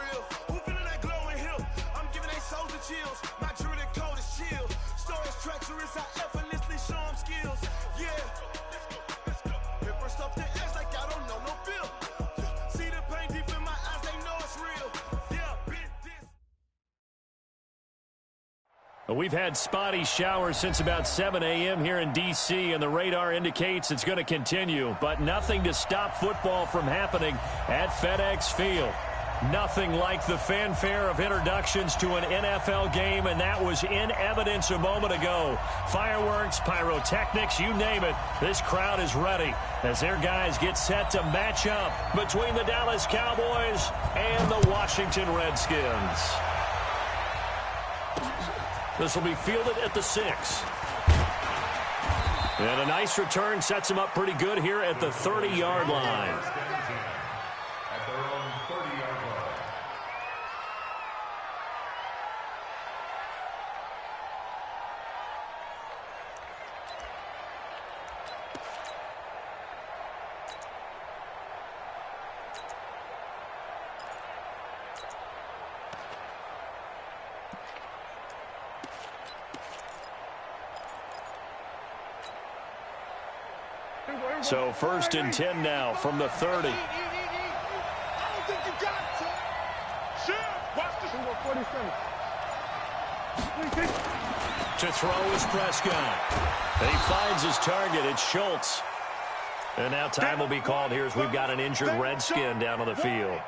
real. Who feeling that glowing hill? I'm giving they souls the chills. My jewelry code is chill. Stories treacherous, I effortlessly show them skills. Yeah. Here first up the edge like I don't know no feel. See the pain deep in my eyes, they know it's real. Yeah, been this. We've had spotty showers since about 7 a.m. here in D.C., and the radar indicates it's going to continue, but nothing to stop football from happening at FedEx Field. Nothing like the fanfare of introductions to an NFL game, and that was in evidence a moment ago. Fireworks, pyrotechnics, you name it. This crowd is ready as their guys get set to match up between the Dallas Cowboys and the Washington Redskins. This will be fielded at the 6. And a nice return sets him up pretty good here at the 30-yard line. At their own 30-yard line. So 1st and 10 now from the 30. I don't think you got it, son. Shit, watch this. To throw is Prescott. And he finds his target. It's Schultz. And now time will be called here as we've got an injured Redskin down on the field.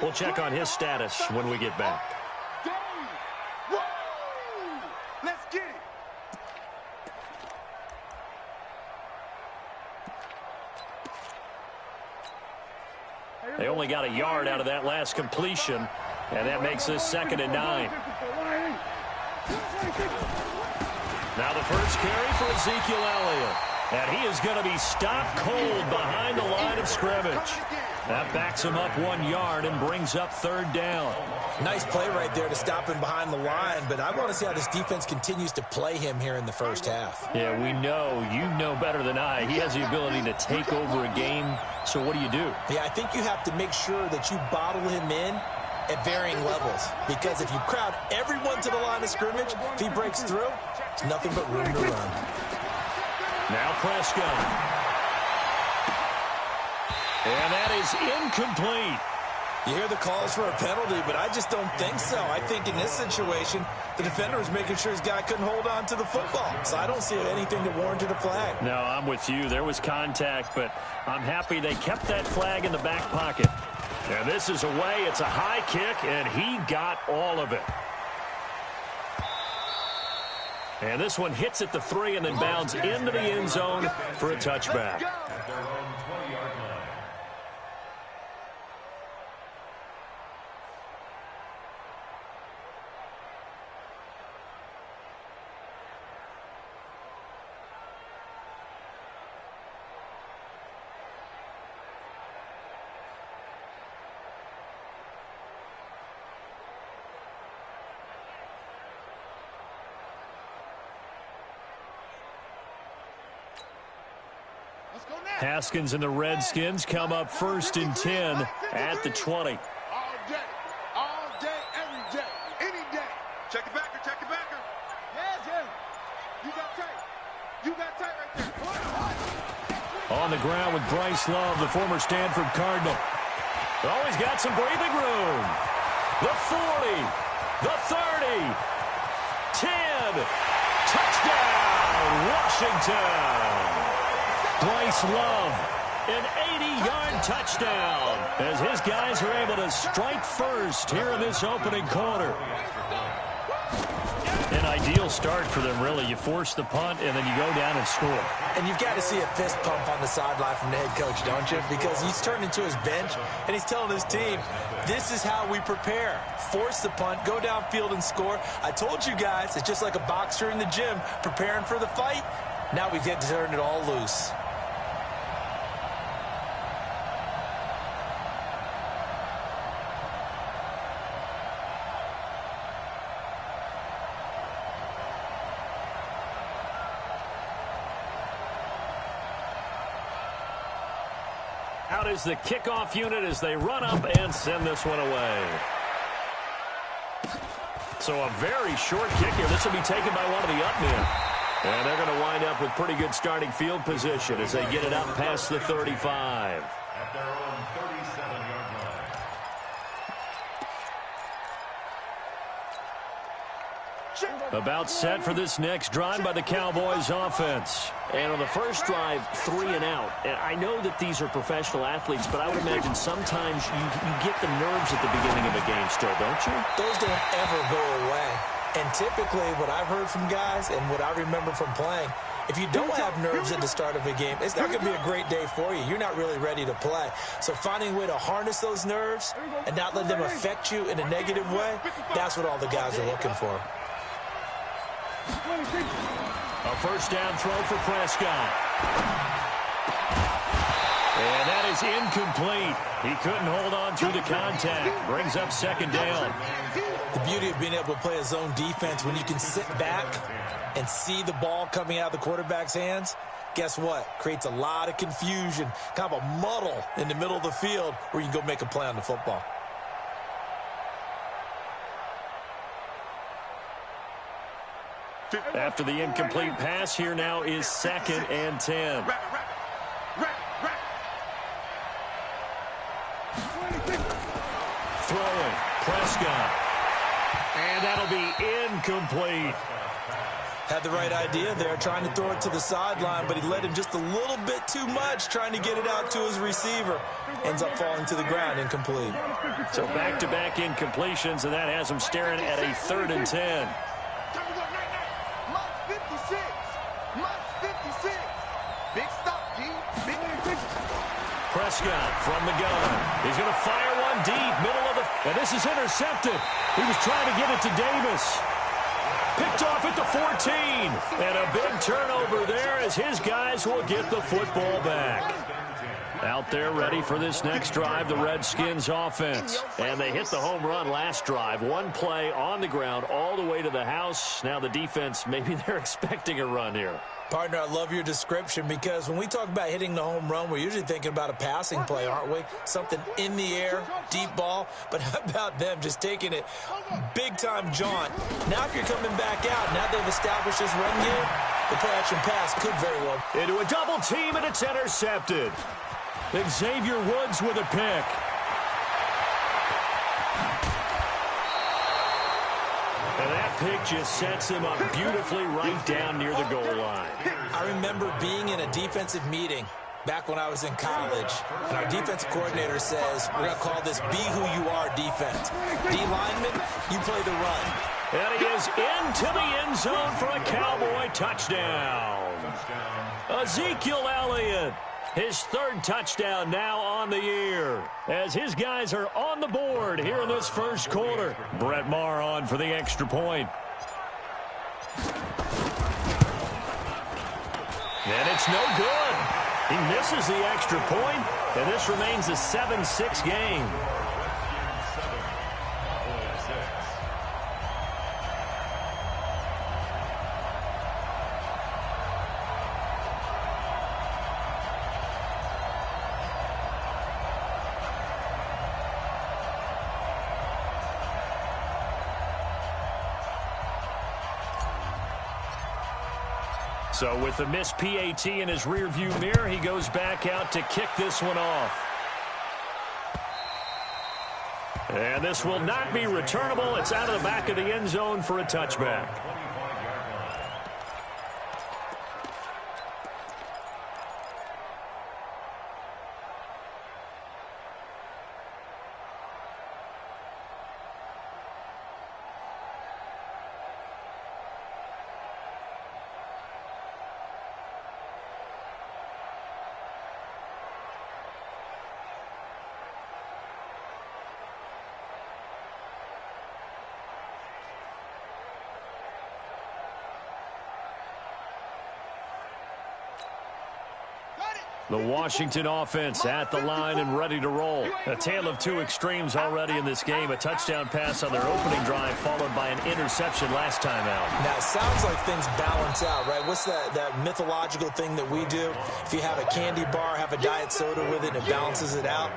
We'll check on his status when we get back. Let's get it. They only got a yard out of that last completion, and that makes this 2nd and 9. Now the first carry for Ezekiel Elliott. And he is going to be stopped cold behind the line of scrimmage. That backs him up 1 yard and brings up 3rd down. Nice play right there to stop him behind the line, but I want to see how this defense continues to play him here in the first half. Yeah, we know. You know better than I. He has the ability to take over a game, so what do you do? Yeah, I think you have to make sure that you bottle him in at varying levels, because if you crowd everyone to the line of scrimmage, if he breaks through, it's nothing but room to run. Now Prescott. And that is incomplete. You hear the calls for a penalty, but I just don't think so. I think in this situation, the defender was making sure his guy couldn't hold on to the football. So I don't see anything that warranted a flag. No, I'm with you. There was contact, but I'm happy they kept that flag in the back pocket. And this is away. It's a high kick, and he got all of it. And this one hits at the 3 and then bounds into the end zone for a touchback. At their own 20-yard line. Haskins and the Redskins come up 1st and 10 at the 20. All day, every day, any day. Check the backer, check the backer. Yeah. You got tight right there. On the ground with Bryce Love, the former Stanford Cardinal. Oh, he's got some breathing room. The 40, the 30, 10, touchdown, Washington. Bryce Love, an 80-yard touchdown as his guys are able to strike first here in this opening quarter. An ideal start for them, really. You force the punt, and then you go down and score. And you've got to see a fist pump on the sideline from the head coach, don't you? Because he's turned into his bench, and he's telling his team, this is how we prepare. Force the punt, go downfield and score. I told you guys, it's just like a boxer in the gym preparing for the fight. Now we get to turn it all loose. Out is the kickoff unit as they run up and send this one away. So a very short kick here. This will be taken by one of the up men. And they're going to wind up with pretty good starting field position as they get it up past the 35. At their own 37-yard line. About set for this next drive by the Cowboys offense. And on the first drive, 3 and out. And I know that these are professional athletes, but I would imagine sometimes you get the nerves at the beginning of a game still, don't you? Those don't ever go away. And typically what I've heard from guys and what I remember from playing, if you don't have nerves at the start of a game, it's not going to be a great day for you. You're not really ready to play. So finding a way to harness those nerves and not let them affect you in a negative way, that's what all the guys are looking for. A first down throw for Prescott. And that is incomplete. He couldn't hold on through the contact. Brings up second down. The beauty of being able to play a zone defense when you can sit back and see the ball coming out of the quarterback's hands, guess what? Creates a lot of confusion, kind of a muddle in the middle of the field where you can go make a play on the football. After the incomplete pass, here now is 2nd and 10. Throwing, Prescott. And that'll be incomplete. Had the right idea there, trying to throw it to the sideline, but he led him just a little bit too much, trying to get it out to his receiver. Ends up falling to the ground, incomplete. So back-to-back incompletions, and that has him staring at a 3rd and 10. Prescott from the gun. He's going to fire one deep, middle of the... And this is intercepted. He was trying to get it to Davis. Picked off at the 14. And a big turnover there as his guys will get the football back. Out there ready for this next drive, the Redskins offense. And they hit the home run last drive. One play on the ground all the way to the house. Now the defense, maybe they're expecting a run here. Partner, I love your description because when we talk about hitting the home run, we're usually thinking about a passing play, aren't we? Something in the air, deep ball. But how about them just taking it big-time jaunt? Now if you're coming back out, now they've established this run game, the play-action pass could very well. Into a double team, and it's intercepted. Xavier Woods with a pick. And that pick just sets him up beautifully right down near the goal line. I remember being in a defensive meeting back when I was in college, and our defensive coordinator says, we're going to call this Be Who You Are defense. D lineman, you play the run. And he is into the end zone for a Cowboy touchdown. Ezekiel Elliott. His 3rd touchdown now on the year as his guys are on the board here in this first quarter. Brett Maher on for the extra point. And it's no good. He misses the extra point, and this remains a 7-6 game. So with the missed PAT in his rearview mirror, he goes back out to kick this one off. And this will not be returnable. It's out of the back of the end zone for a touchback. The Washington offense at the line and ready to roll. A tale of two extremes already in this game. A touchdown pass on their opening drive followed by an interception last time out. Now, it sounds like things balance out, right? What's that mythological thing that we do? If you have a candy bar, have a diet soda with it, and it balances it out.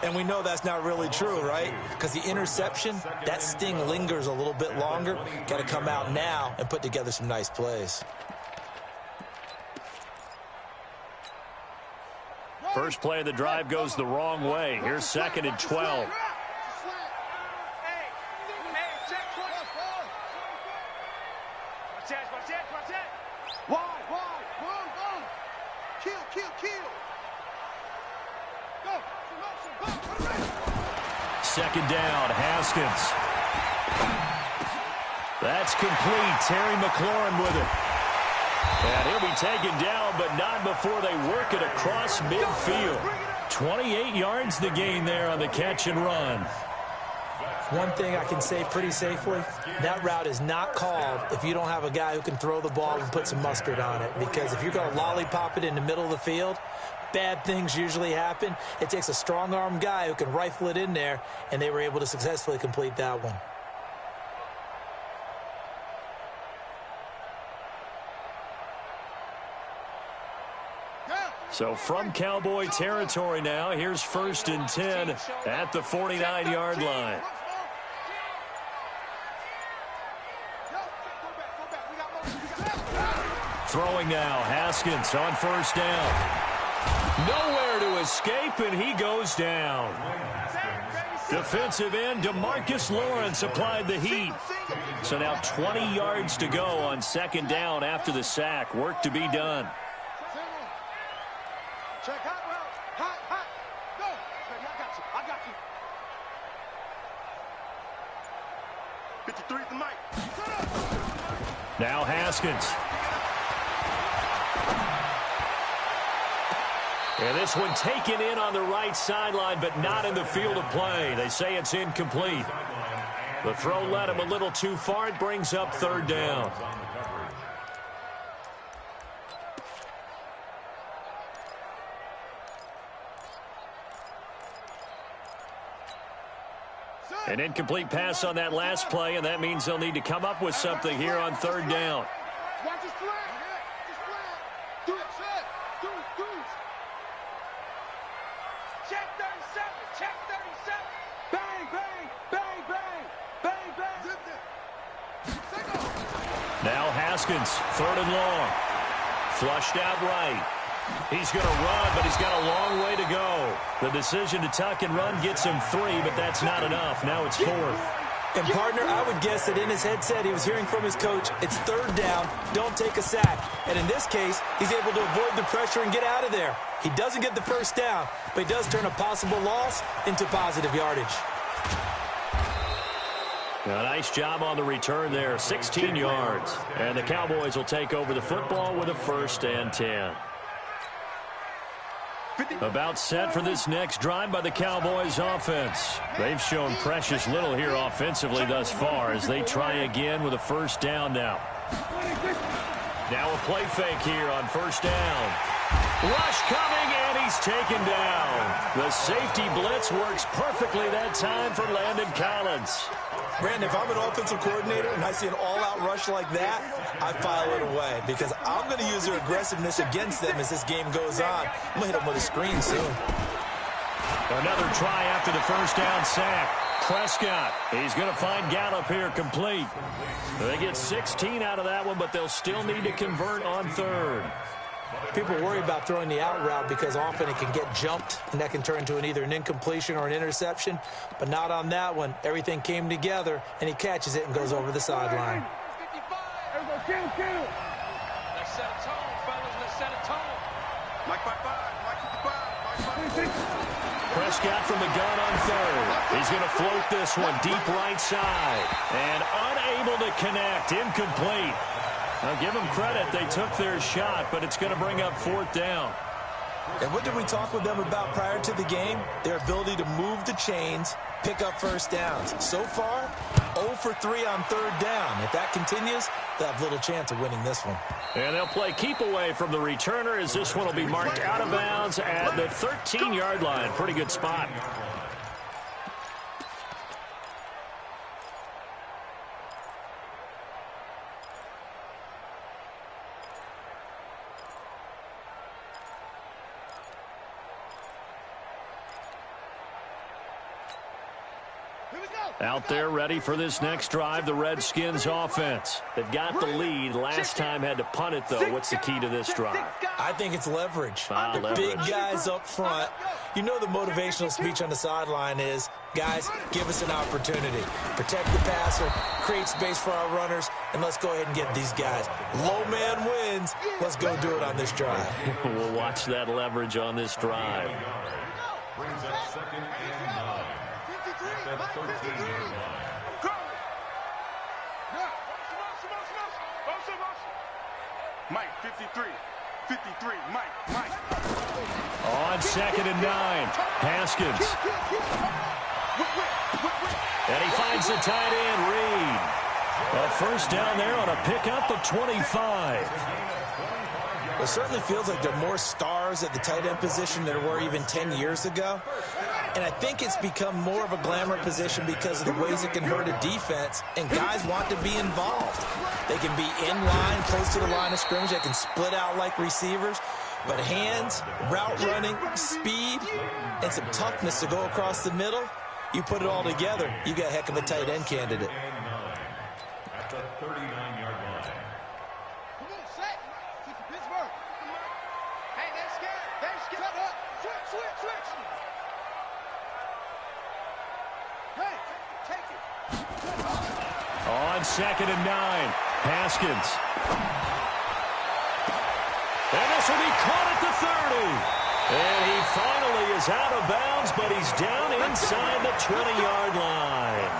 And we know that's not really true, right? Because the interception, that sting lingers a little bit longer. Got to come out now and put together some nice plays. First play of the drive goes the wrong way. Here's 2nd and 12. Second down, Haskins. That's complete. Terry McLaurin with it. And he'll be taken down, but not before they work it across midfield. 28 yards the gain there on the catch and run. One thing I can say pretty safely, that route is not called if you don't have a guy who can throw the ball and put some mustard on it. Because if you're going to lollipop it in the middle of the field, bad things usually happen. It takes a strong-arm guy who can rifle it in there, and they were able to successfully complete that one. So from Cowboy territory now, here's 1st and 10 at the 49-yard line. Throwing now, Haskins on 1st down. Nowhere to escape, and he goes down. Defensive end DeMarcus Lawrence applied the heat. So now 20 yards to go on 2nd down after the sack. Work to be done. Check hot, well, hot, go. Baby, I got you. 53 the mic. Now Haskins. And this one taken in on the right sideline, but not in the field of play. They say it's incomplete. The throw led him a little too far. It brings up 3rd down. An incomplete pass on that last play, and that means they'll need to come up with something here on 3rd down. Watch his flag. Just flag. Do it. Do it. Check 37. Check 37. Bang, bang, bang, bang. Bang, bang. Now Haskins, 3rd and long. Flushed out right. He's going to run, but he's got a long way to go. The decision to tuck and run gets him 3, but that's not enough. Now it's 4th. And, partner, I would guess that in his headset he was hearing from his coach, it's 3rd down, don't take a sack. And in this case, he's able to avoid the pressure and get out of there. He doesn't get the 1st down, but he does turn a possible loss into positive yardage. A nice job on the return there, 16 yards. And the Cowboys will take over the football with a 1st and 10. About set for this next drive by the Cowboys offense. They've shown precious little here offensively thus far as they try again with a 1st down now. Now a play fake here on 1st down. Rush coming, and he's taken down. The safety blitz works perfectly that time for Landon Collins. Brandon, if I'm an offensive coordinator and I see an all-out rush like that, I file it away because I'm going to use their aggressiveness against them as this game goes on. I'm going to hit them with a screen soon. Another try after the 1st down sack. Prescott, he's going to find Gallup here complete. They get 16 out of that one, but they'll still need to convert on 3rd. People worry about throwing the out route because often it can get jumped, and that can turn into either an incompletion or an interception. But not on that one. Everything came together, and he catches it and goes over the sideline. Let's set a tone, fellas. Let's set a tone. Mike 55, Mike 55, Mike 56. Prescott from the gun on 3rd. He's going to float this one deep right side. And unable to connect. Incomplete. Now, give them credit. They took their shot, but it's going to bring up 4th down. And what did we talk with them about prior to the game? Their ability to move the chains, pick up 1st downs. So far, 0 for 3 on 3rd down. If that continues, they'll have little chance of winning this one. And they'll play keep away from the returner as this one will be marked out of bounds at the 13-yard line. Pretty good spot. Out there ready for this next drive, the Redskins offense. They've got the lead. Last time had to punt it, though. What's the key to this drive? I think it's leverage. Leverage. Big guys up front. You know the motivational speech on the sideline is, guys, give us an opportunity. Protect the passer, create space for our runners, and let's go ahead and get these guys. Low man wins. Let's go do it on this drive. We'll watch that leverage on this drive. Brings up 2nd and 9. At that 13-yard line. Mike, 53. 53, Mike. On 2nd and 9, Haskins. And he finds the tight end, Reed. A first down there on a pickup of 25. It certainly feels like there are more stars at the tight end position than there were even 10 years ago. And I think it's become more of a glamour position because of the ways it can hurt a defense, and guys want to be involved. They can be in line, close to the line of scrimmage. They can split out like receivers. But hands, route running, speed, and some toughness to go across the middle, you put it all together, you got a heck of a tight end candidate. At the 39-yard line. Come on, set. Pittsburgh. Hey, they're scared. Shut up. Switch. Hey, take it. On 2nd and 9, Haskins. And this will be caught at the 30. And he finally is out of bounds, but he's down inside the 20-yard line.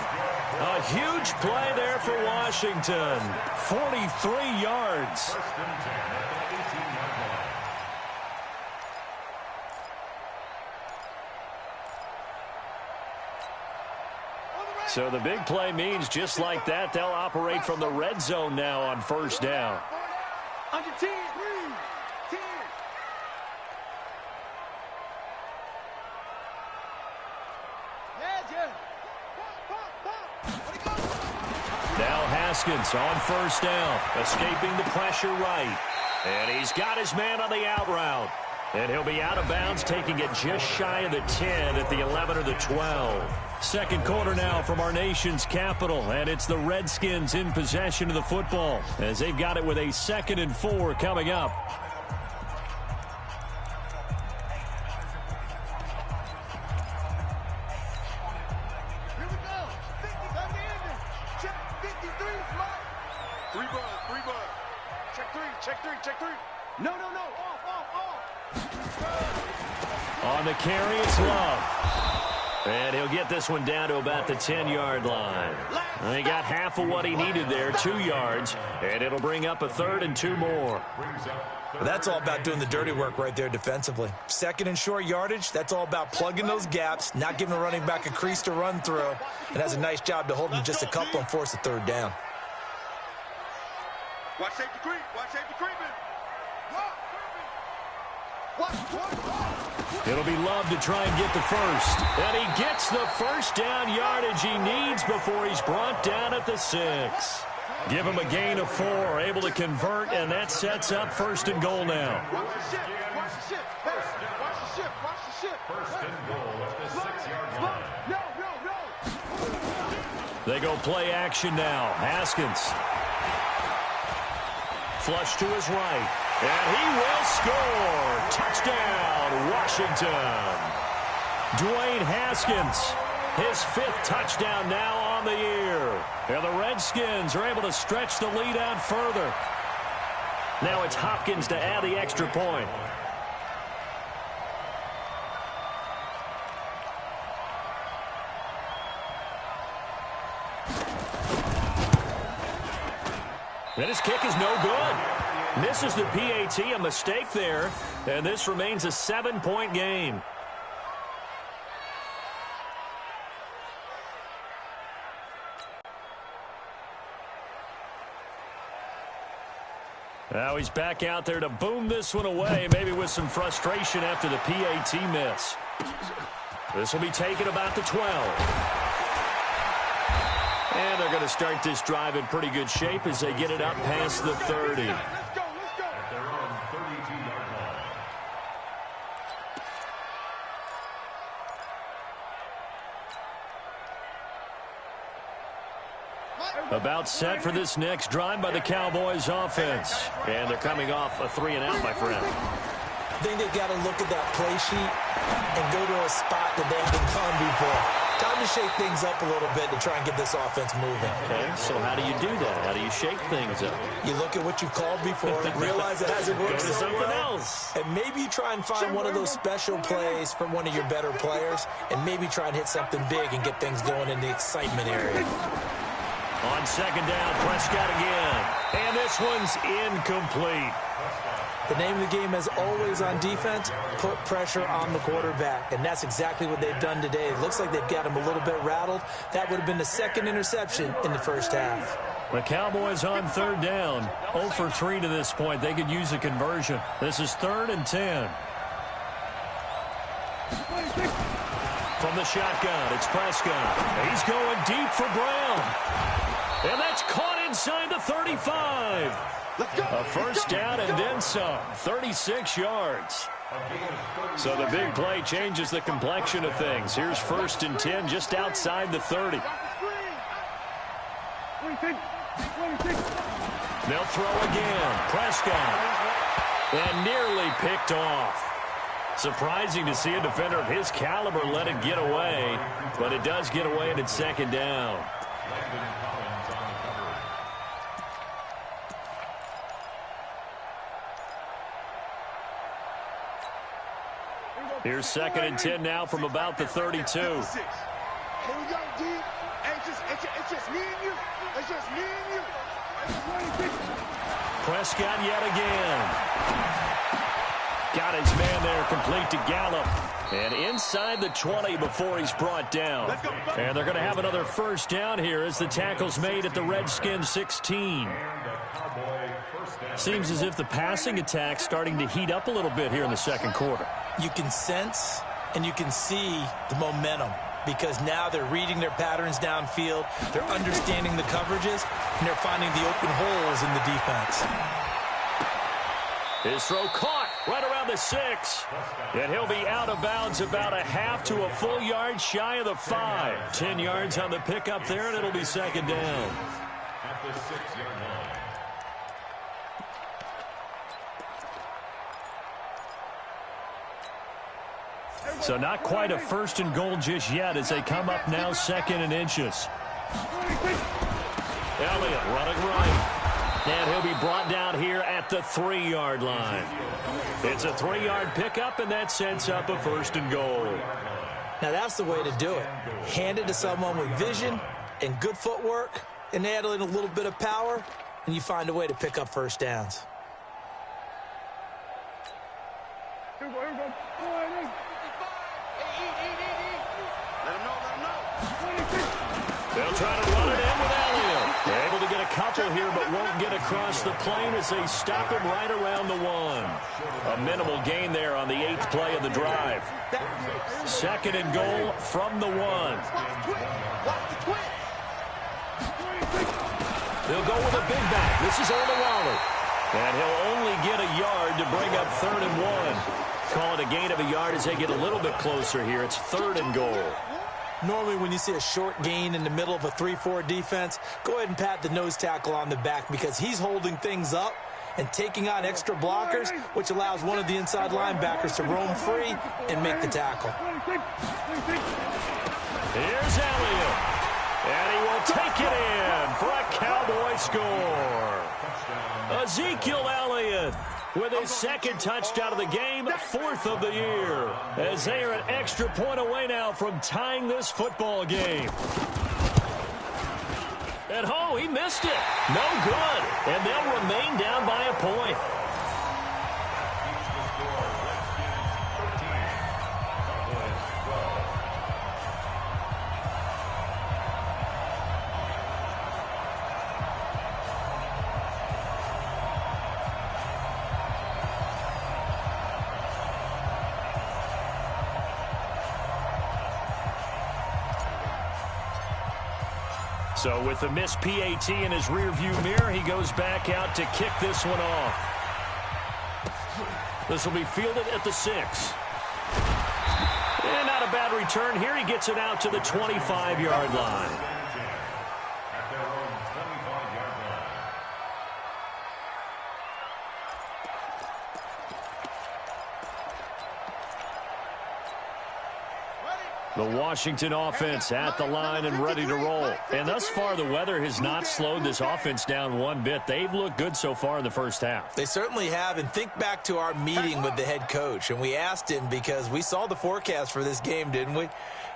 A huge play there for Washington. 43 yards. So the big play means just like that, they'll operate from the red zone now on first down. Under 10. 10. Now Haskins on first down, escaping the pressure right. And he's got his man on the out route. And he'll be out of bounds, taking it just shy of the 10 at the 11 or the 12. Second quarter now from our nation's capital, and it's the Redskins in possession of the football as they've got it with a 2nd and 4 coming up. Here we go. 50, check 53, Mike. 3 bud. Check 3. No. Off. On the carry, it's Love. And he'll get this one down to about the 10-yard line. And he got half of what he needed there, 2 yards, and it'll bring up a 3rd and 2 more. Well, that's all about doing the dirty work right there defensively. 2nd and short yardage, that's all about plugging those gaps, not giving the running back a crease to run through, and has a nice job to hold him just a couple and force a 3rd down. Watch safety creep. It'll be Love to try and get the first. And he gets the first down yardage he needs before he's brought down at the 6. Give him a gain of 4, able to convert, and that sets up 1st and goal now. Watch the ship. First and goal at the 6-yard line. No. They go play action now. Haskins. Flush to his right. And he will score. Touchdown, Washington. Dwayne Haskins, his 5th touchdown now on the year. And the Redskins are able to stretch the lead out further. Now it's Hopkins to add the extra point. And his kick is no good. Misses the PAT, a mistake there, and this remains a 7-point game. Now he's back out there to boom this one away, maybe with some frustration after the PAT miss. This will be taken about the 12. And they're going to start this drive in pretty good shape as they get it up past the 30. At their own 32-yard line. About set for this next drive by the Cowboys offense. And they're coming off a 3-and-out, my friend. I think they've got to look at that play sheet and go to a spot that they haven't gone before. Time to shake things up a little bit to try and get this offense moving. Okay, so how do you do that? How do you shake things up? You look at what you've called before, realize it hasn't worked so something well, else. and maybe you try and find one of those special plays from one of your better players, and maybe try and hit something big and get things going in the excitement area. On second down, Prescott again. And this one's incomplete. The name of the game, as always on defense, put pressure on the quarterback. And that's exactly what they've done today. It looks like they've got him a little bit rattled. That would have been the second interception in the first half. The Cowboys on third down. 0 for 3 to this point. They could use a conversion. This is 3rd and 10. From the shotgun, it's Prescott. He's going deep for Brown. And that's caught inside the 35. A first down and then some. 36 yards. So the big play changes the complexion of things. Here's 1st and 10 just outside the 30. They'll throw again. Prescott. And nearly picked off. Surprising to see a defender of his caliber let it get away. But it does get away and it's 2nd down. Here's 2nd and 10 now from about the 32. Here we go, D. It's just me and you. It's just me and you. Prescott yet again. Got his man there, complete to Gallup. And inside the 20 before he's brought down. And they're going to have another first down here as the tackle's made at the Redskins 16. Seems as if the passing attack's starting to heat up a little bit here in the second quarter. You can sense and you can see the momentum because now they're reading their patterns downfield, they're understanding the coverages, and they're finding the open holes in the defense. His throw caught right around the 6. And he'll be out of bounds about a half to a full yard shy of the 5. 10 yards on the pickup there, and it'll be 2nd down. At the 6-yard line. So not quite a 1st and goal just yet as they come up now 2nd and inches. Elliott running right. And he'll be brought down here at the 3-yard line. It's a 3-yard pickup, and that sets up a 1st and goal. Now that's the way to do it. Hand it to someone with vision and good footwork, and add in a little bit of power, and you find a way to pick up first downs. Here we go. They'll try to run it in with Elliott. They're able to get a couple here, but won't get across the plane as they stop him right around the 1. A minimal gain there on the 8th play of the drive. 2nd and goal from the 1. They'll go with a big back. This is Olawale. And he'll only get a yard to bring up 3rd and 1. Call it a gain of a yard as they get a little bit closer here. It's 3rd and goal. Normally when you see a short gain in the middle of a 3-4 defense, go ahead and pat the nose tackle on the back because he's holding things up and taking on extra blockers, which allows one of the inside linebackers to roam free and make the tackle. Here's Elliott. And he will take it in for a Cowboy score. Ezekiel Elliott with his 2nd touchdown of the game, 4th of the year, as they are an extra point away now from tying this football game. And oh, he missed it. No good. And they'll remain down by a point. So with the missed PAT in his rearview mirror, he goes back out to kick this one off. This will be fielded at the 6. And not a bad return here. He gets it out to the 25-yard line. At their own The Washington offense at the line and ready to roll. And thus far, the weather has not slowed this offense down one bit. They've looked good so far in the first half. They certainly have. And think back to our meeting with the head coach. And we asked him, because we saw the forecast for this game, didn't we?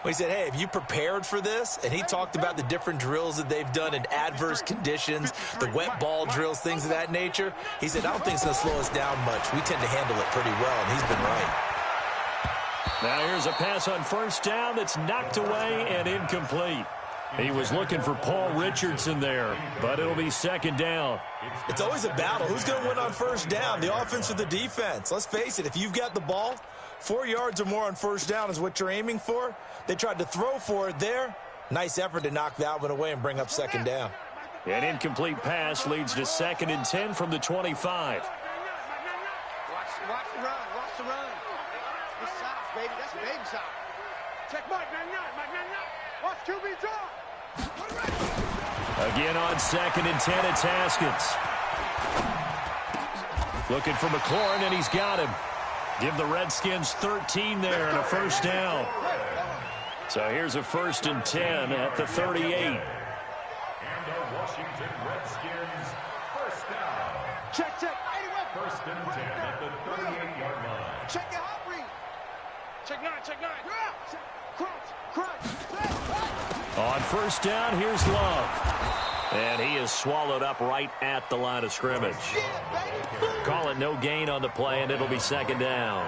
We said, hey, have you prepared for this? And he talked about the different drills that they've done in adverse conditions, the wet ball drills, things of that nature. He said, I don't think it's going to slow us down much. We tend to handle it pretty well, and he's been right. Now here's a pass on first down that's knocked away and incomplete. He was looking for Paul Richardson there, but it'll be second down. It's always a battle. Who's going to win on first down, the offense or the defense? Let's face it, if you've got the ball, 4 yards or more on first down is what you're aiming for. They tried to throw for it there. Nice effort to knock that one away and bring up second down. An incomplete pass leads to 2nd and 10 from the 25. Watch the run. Watch the run. This side, baby. That's a baby side. Check Mike 99. Mike 99. Watch QB draw. Again on 2nd and 10, it's Haskins. Looking for McLaurin, and he's got him. Give the Redskins 13 there and a first down. So here's a 1st and 10 at the 38. And the Washington Redskins first down. Check. 1st and 10 at the 38-yard line. Check your hot read. Check 9. Crunch. On first down, here's Love. And he is swallowed up right at the line of scrimmage. Call it no gain on the play, and it'll be second down.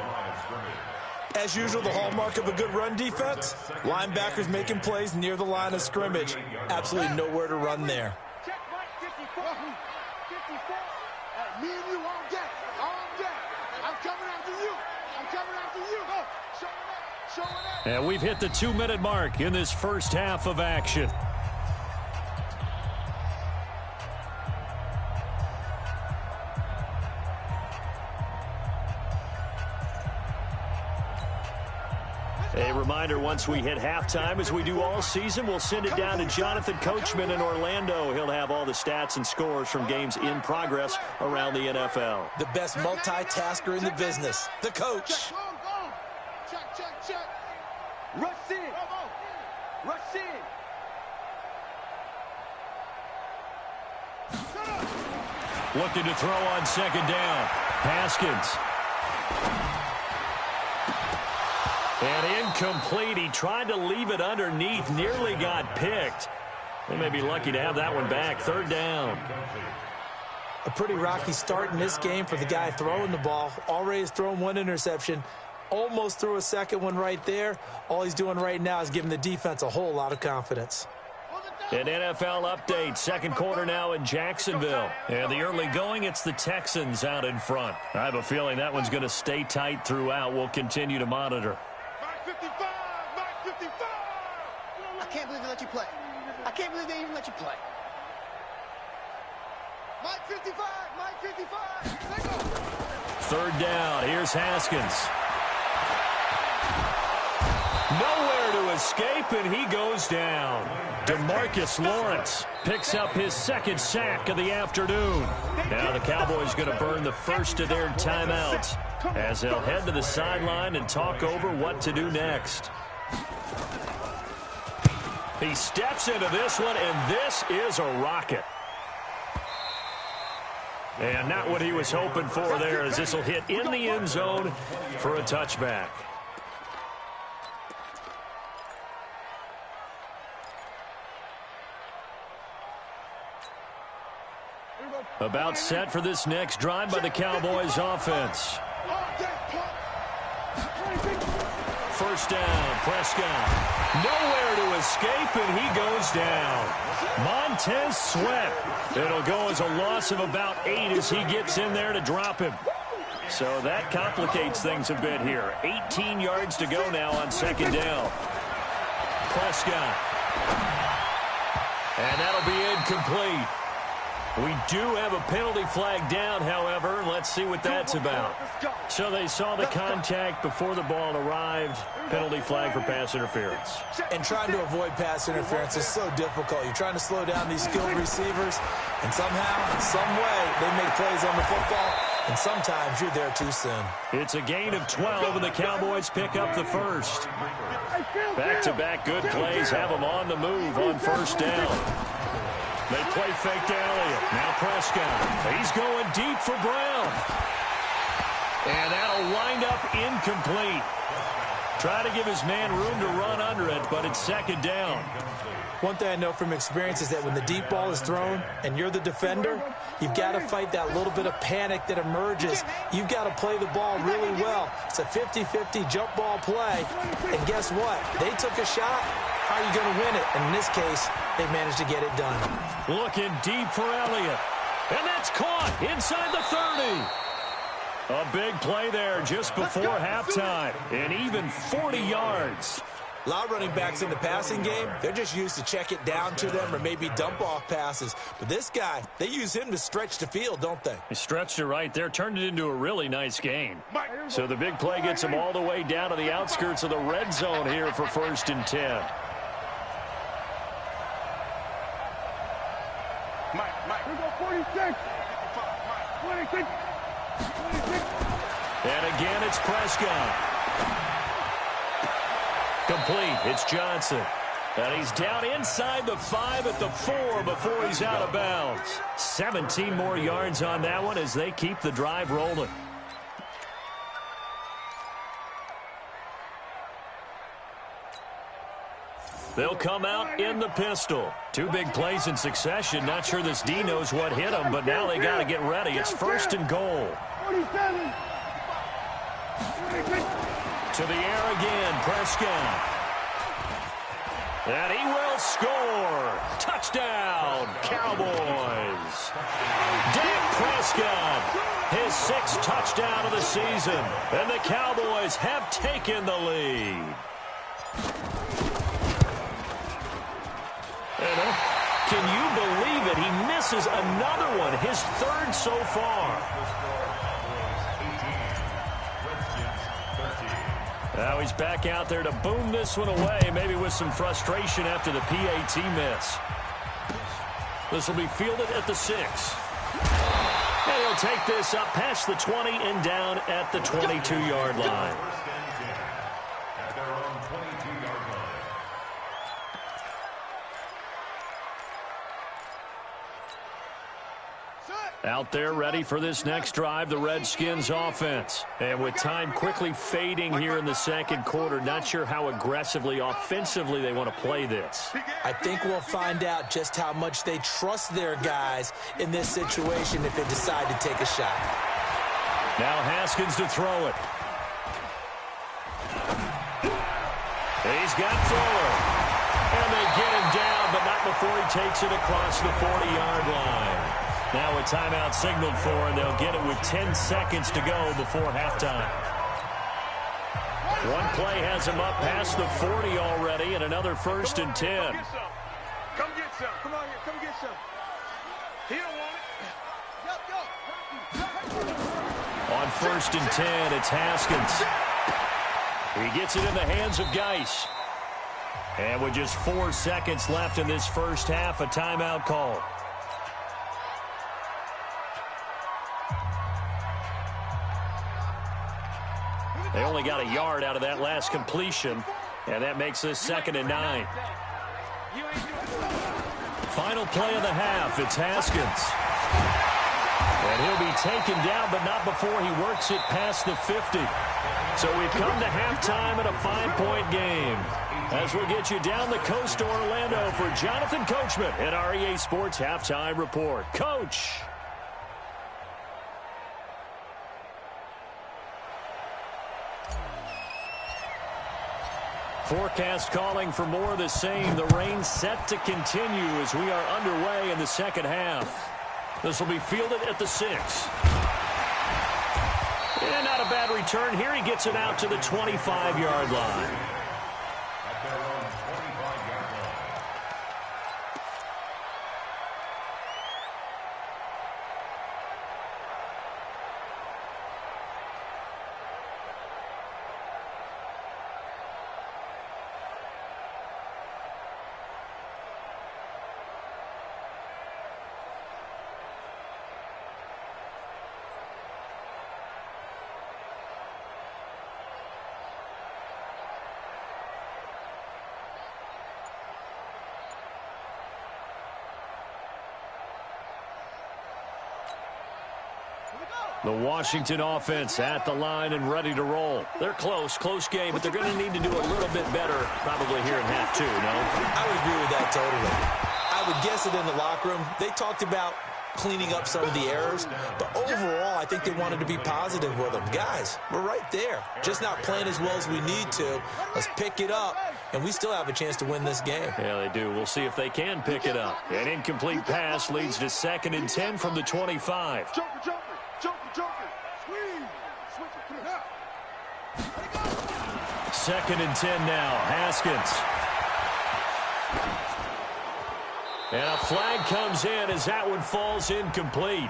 As usual, the hallmark of a good run defense, linebackers making plays near the line of scrimmage. Absolutely nowhere to run there. Check Mike 54. 54. Me and you all day. I'm coming after you. Go. Show it up. And we've hit the 2-minute mark in this first half of action. A reminder, once we hit halftime, as we do all season, we'll send it down to Jonathan Coachman in Orlando. He'll have all the stats and scores from games in progress around the NFL. The best multitasker in the business, the coach. Check. Rush in. Looking to throw on second down. Haskins. And incomplete. He tried to leave it underneath. Nearly got picked. They may be lucky to have that one back. 3rd down. A pretty rocky start in this game for the guy throwing the ball. Already has thrown 1 interception. Almost threw a second one right there. All he's doing right now is giving the defense a whole lot of confidence. An NFL update. Second quarter now in Jacksonville. And the early going, it's the Texans out in front. I have a feeling that one's going to stay tight throughout. We'll continue to monitor. Mike 55. I can't believe they let you play. I can't believe they even let you play. Mike 55. Let go. 3rd down. Here's Haskins. Nowhere to escape, and he goes down. DeMarcus Lawrence picks up his 2nd sack of the afternoon. Now the Cowboys going to burn the first of their timeouts as they'll head to the sideline and talk over what to do next. He steps into this one, and this is a rocket. And not what he was hoping for there, as this will hit in the end zone for a touchback. About set for this next drive by the Cowboys offense. First down, Prescott. Nowhere to escape, and he goes down. Montez Sweat. It'll go as a loss of about 8 as he gets in there to drop him. So that complicates things a bit here. 18 yards to go now on second down. Prescott. And that'll be incomplete. We do have a penalty flag down, however. Let's see what that's about. So they saw the contact before the ball arrived. Penalty flag for pass interference. And trying to avoid pass interference is so difficult. You're trying to slow down these skilled receivers, and somehow, some way, they make plays on the football. and sometimes you're there too soon. It's a gain of 12, and the Cowboys pick up the first. Back-to-back good plays have them on the move on first down. They play fake to Elliott. Now Prescott. He's going deep for Brown. And that'll wind up incomplete. Try to give his man room to run under it, but it's second down. One thing I know from experience is that when the deep ball is thrown and you're the defender, you've got to fight that little bit of panic that emerges. You've got to play the ball really well. It's a 50-50 jump ball play. And guess what? They took a shot. How are you going to win it? And in this case, they managed to get it done. Looking deep for Elliott. And that's caught inside the 30. A big play there just before halftime. And even 40 yards. A lot of running backs in the passing game, they're just used to check it down to them or maybe dump off passes. But this guy, they use him to stretch the field, don't they? He stretched it right there, turned it into a really nice game. So the big play gets him all the way down to the outskirts of the red zone here for 1st and 10. Here we go, 46. 26. 26. And again, it's Prescott. Complete. It's Johnson. And he's down inside the 5 at the 4 before he's out of bounds. 17 more yards on that one as they keep the drive rolling. They'll come out in the pistol. 2 big plays in succession. Not sure this D knows what hit him, but now they got to get ready. It's 1st and goal. 47. 26. To the air again, Prescott. And he will score. Touchdown, Cowboys. Dak Prescott, his 6th touchdown of the season. And the Cowboys have taken the lead. And, can you believe it? He misses another one, his 3rd so far. Now he's back out there to boom this one away, maybe with some frustration after the PAT miss. This will be fielded at the 6. And he'll take this up past the 20 and down at the 22-yard line. Out there ready for this next drive, the Redskins offense. And with time quickly fading here in the second quarter, not sure how aggressively, offensively they want to play this. I think we'll find out just how much they trust their guys in this situation if they decide to take a shot. Now Haskins to throw it. He's got Fuller. And they get him down, but not before he takes it across the 40-yard line. Now a timeout signaled for, and they'll get it with 10 seconds to go before halftime. One play has him up past the 40 already, and another 1st and 10. Come get some. Come on here. Come get some. He don't want it. On 1st and 10, it's Haskins. He gets it in the hands of Geis. And with just 4 seconds left in this first half, a timeout call. They only got a yard out of that last completion, and that makes this 2nd and 9. Final play of the half, it's Haskins. And he'll be taken down, but not before he works it past the 50. So we've come to halftime at a 5-point game. As we'll get you down the coast to Orlando for Jonathan Coachman at our EA Sports Halftime Report. Coach. Forecast calling for more of the same. The rain set to continue as we are underway in the second half. This will be fielded at the 6. And not a bad return here. He gets it out to the 25-yard line. The Washington offense at the line and ready to roll. They're close game, but they're going to need to do a little bit better probably here in half 2, no? I would agree with that totally. I would guess it in the locker room. They talked about cleaning up some of the errors, but overall, I think they wanted to be positive with them. Guys, we're right there. Just not playing as well as we need to. Let's pick it up, and we still have a chance to win this game. Yeah, they do. We'll see if they can pick it up. An incomplete pass leads to 2nd and 10 from the 25. Joker. Squeeze. Switch it. Come on. 2nd and 10 now. Haskins. And a flag comes in as that one falls incomplete.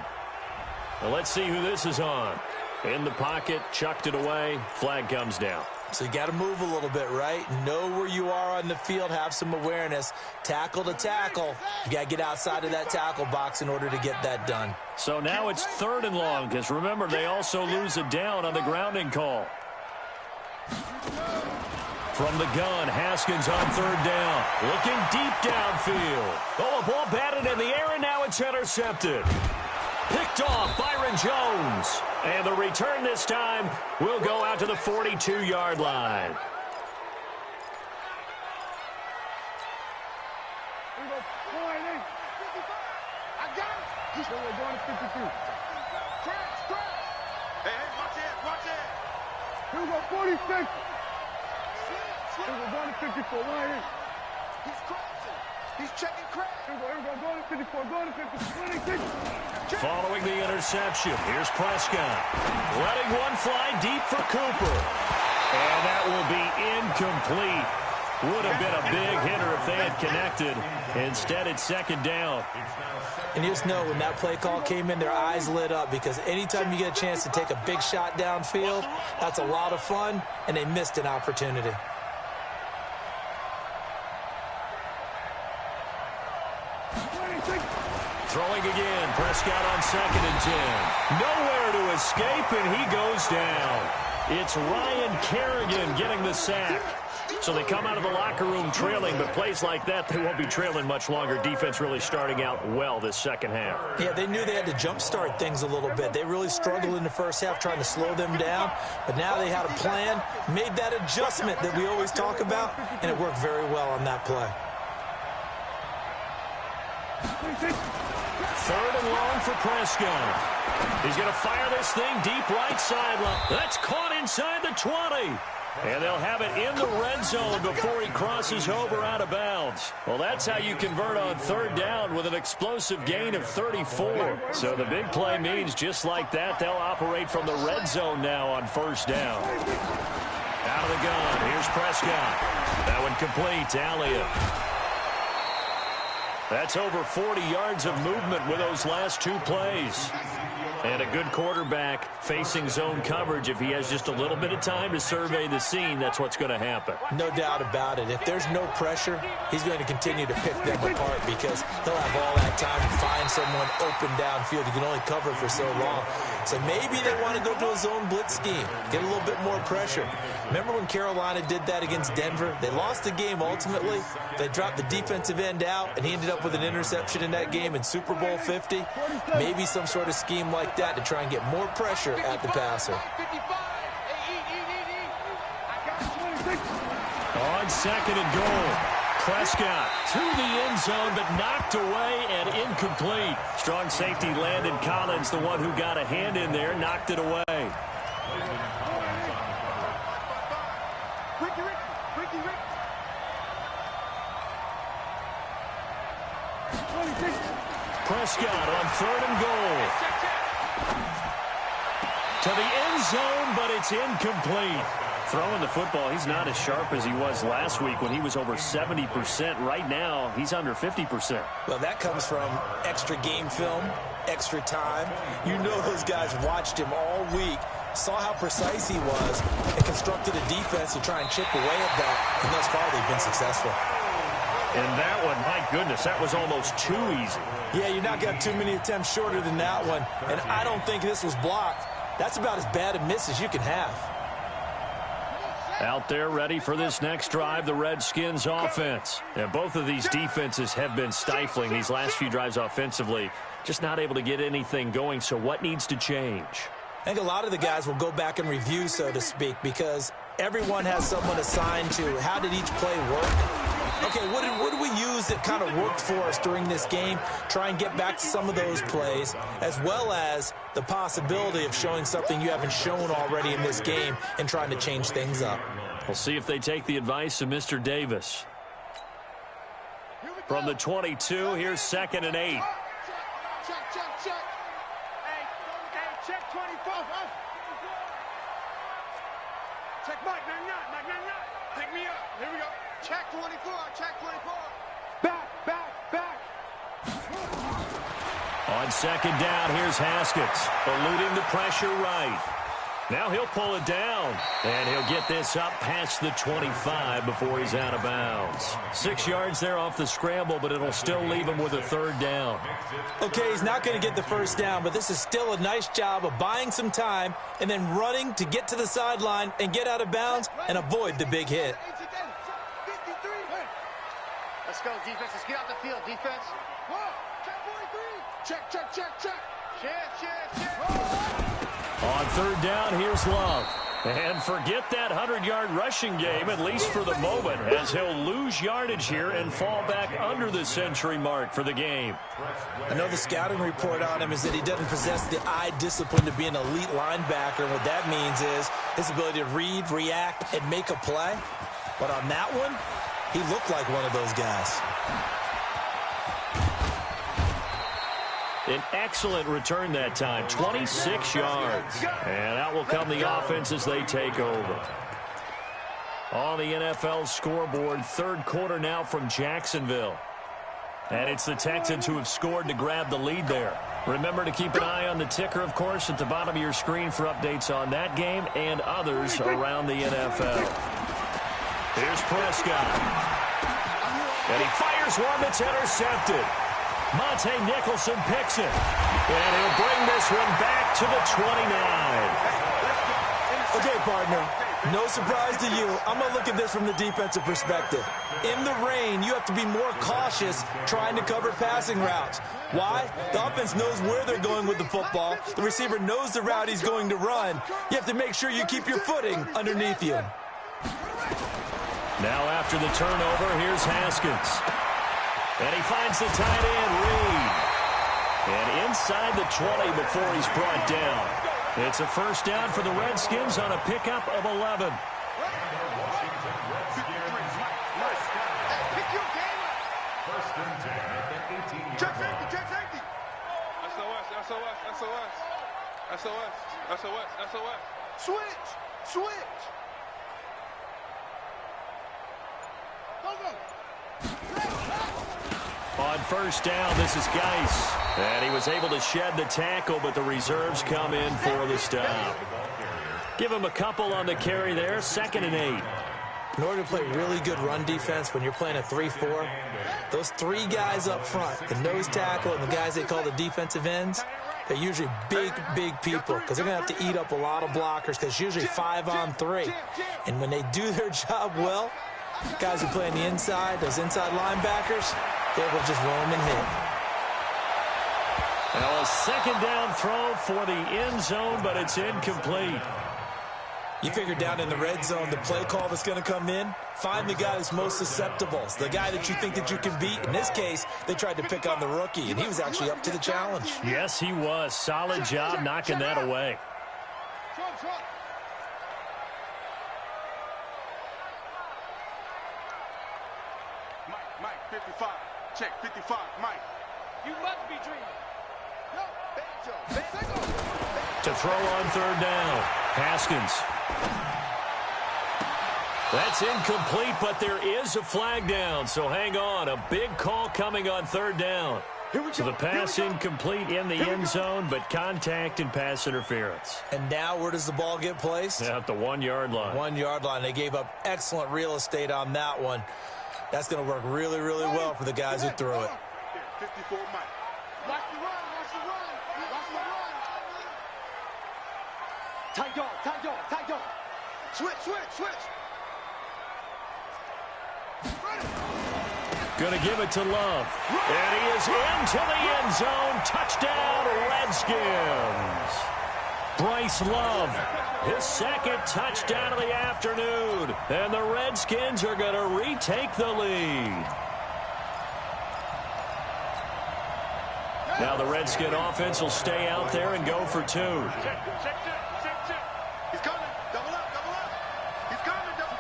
Well, let's see who this is on. In the pocket, chucked it away. Flag comes down. So you got to move a little bit, right? Know where you are on the field. Have some awareness. Tackle to tackle. You got to get outside of that tackle box in order to get that done. So now it's 3rd and long, because remember, they also lose a down on the grounding call. From the gun, Haskins on 3rd down. Looking deep downfield. Oh, a ball batted in the air, and now it's intercepted. Picked off Byron Jones. And the return this time will go out to the 42-yard line. I got it. He's going to 53. Scratch. Hey, watch it. Here we go, 46. Here we go, going to 54. Why is? He's crossing. He's checking crack. Here we go, going to 54, going to 56. Following the interception, here's Prescott. Letting one fly deep for Cooper. And that will be incomplete. Would have been a big hitter if they had connected. Instead, it's 2nd down. And you just know when that play call came in, their eyes lit up, because anytime you get a chance to take a big shot downfield, that's a lot of fun, and they missed an opportunity. Throwing again, Prescott on 2nd and 10. Nowhere to escape, and he goes down. It's Ryan Kerrigan getting the sack. So they come out of the locker room trailing, but plays like that, they won't be trailing much longer. Defense really starting out well this 2nd half. Yeah, they knew they had to jumpstart things a little bit. They really struggled in the first half trying to slow them down, but now they had a plan, made that adjustment that we always talk about, and it worked very well on that play. 3rd and long for Prescott. He's going to fire this thing deep right sideline. That's caught inside the 20. And they'll have it in the red zone before he crosses over out of bounds. Well, that's how you convert on 3rd down with an explosive gain of 34. So the big play means just like that, they'll operate from the red zone now on 1st down. Out of the gun, here's Prescott. That one complete to Elliott. That's over 40 yards of movement with those last 2 plays. And a good quarterback facing zone coverage. If he has just a little bit of time to survey the scene, that's what's going to happen. No doubt about it. If there's no pressure, he's going to continue to pick them apart, because he'll have all that time to find someone open downfield. He can only cover for so long. So maybe they want to go to a zone blitz scheme, get a little bit more pressure. Remember when Carolina did that against Denver? They lost the game ultimately. They dropped the defensive end out, and he ended up with an interception in that game in Super Bowl 50. Maybe some sort of scheme like that to try and get more pressure at the passer. On 2nd and goal, Prescott to the end zone, but knocked away and incomplete. Strong safety Landon Collins, the one who got a hand in there, knocked it away. Prescott on 3rd and goal. To the end zone, but it's incomplete. Throwing the football, he's not as sharp as he was last week when he was over 70%. Right now, he's under 50%. Well, that comes from extra game film, extra time. You know those guys watched him all week, saw how precise he was, and constructed a defense to try and chip away at that. And thus far, they've been successful. And that one, my goodness, that was almost too easy. Yeah, you're not going to have too many attempts shorter than that one. And I don't think this was blocked. That's about as bad a miss as you can have. Out there ready for this next drive, the Redskins offense. And both of these defenses have been stifling these last few drives offensively. Just not able to get anything going, so what needs to change? I think a lot of the guys will go back and review, so to speak, because everyone has someone assigned to how did each play work. Okay, what did we use that kind of worked for us during this game? Try and get back to some of those plays, as well as the possibility of showing something you haven't shown already in this game and trying to change things up. We'll see if they take the advice of Mr. Davis. From the 22, here's 2nd and 8. Check. Hey, check 24. Check Mike 99. Pick me up. Here we go. Check 24. Back. On 2nd down, here's Haskins, eluding the pressure right. Now he'll pull it down, and he'll get this up past the 25 before he's out of bounds. 6 yards there off the scramble, but it'll still leave him with a 3rd down. Okay, he's not going to get the 1st down, but this is still a nice job of buying some time and then running to get to the sideline and get out of bounds and avoid the big hit. Let's go, defense. Let's get out the field, defense. Check. On 3rd down, here's Love. And forget that 100-yard rushing game, at least for the moment, as he'll lose yardage here and fall back under the century mark for the game. I know the scouting report on him is that he doesn't possess the eye discipline to be an elite linebacker. What that means is his ability to read, react, and make a play. But on that one, he looked like one of those guys. An excellent return that time, 26 yards. And out will come the offense as they take over. On the NFL scoreboard, 3rd quarter now from Jacksonville. And it's the Texans who have scored to grab the lead there. Remember to keep an eye on the ticker, of course, at the bottom of your screen for updates on that game and others around the NFL. Here's Prescott. And he fires one that's intercepted. Monte Nicholson picks it. And he'll bring this one back to the 29. Okay, partner, no surprise to you. I'm going to look at this from the defensive perspective. In the rain, you have to be more cautious trying to cover passing routes. Why? The offense knows where they're going with the football. The receiver knows the route he's going to run. You have to make sure you keep your footing underneath you. Now after the turnover, here's Haskins. And he finds the tight end, Reed. And inside the 20 before he's brought down. It's a 1st down for the Redskins on a pickup of 11. Check safety. SOS. Switch. Go. On 1st down, this is Geis. And he was able to shed the tackle, but the reserves come in for the stop. Give him a couple on the carry there, 2nd and 8. In order to play really good run defense when you're playing a 3-4, those 3 guys up front, the nose tackle and the guys they call the defensive ends, they're usually big people because they're going to have to eat up a lot of blockers because it's usually 5-on-3. And when they do their job well, guys who play on the inside, those inside linebackers, they will just roam and hit. Now a 2nd down throw for the end zone, but it's incomplete. You figure down in the red zone, the play call that's going to come in, find the guy who's most susceptible, the guy that you think that you can beat. In this case, they tried to pick on the rookie, and he was actually up to the challenge. Yes, he was. Solid job knocking that away. Mike, 55. Check 55, Mike. You must be dreaming. To throw on 3rd down, Haskins. That's incomplete, but there is a flag down, so hang on. A big call coming on 3rd down. So the pass incomplete in the end zone, but contact and pass interference. And now where does the ball get placed? At the 1-yard line. 1-yard line. They gave up excellent real estate on that one. That's going to work really, really well for the guys who threw it. 54, Mike. Watch the run. Tight dog. Switch. Going to give it to Love. And he is into the end zone. Touchdown, Redskins. Bryce Love, his second touchdown of the afternoon. And the Redskins are going to retake the lead. Now the Redskin offense will stay out there and go for two. Check. He's coming. Double up. He's coming. Double up.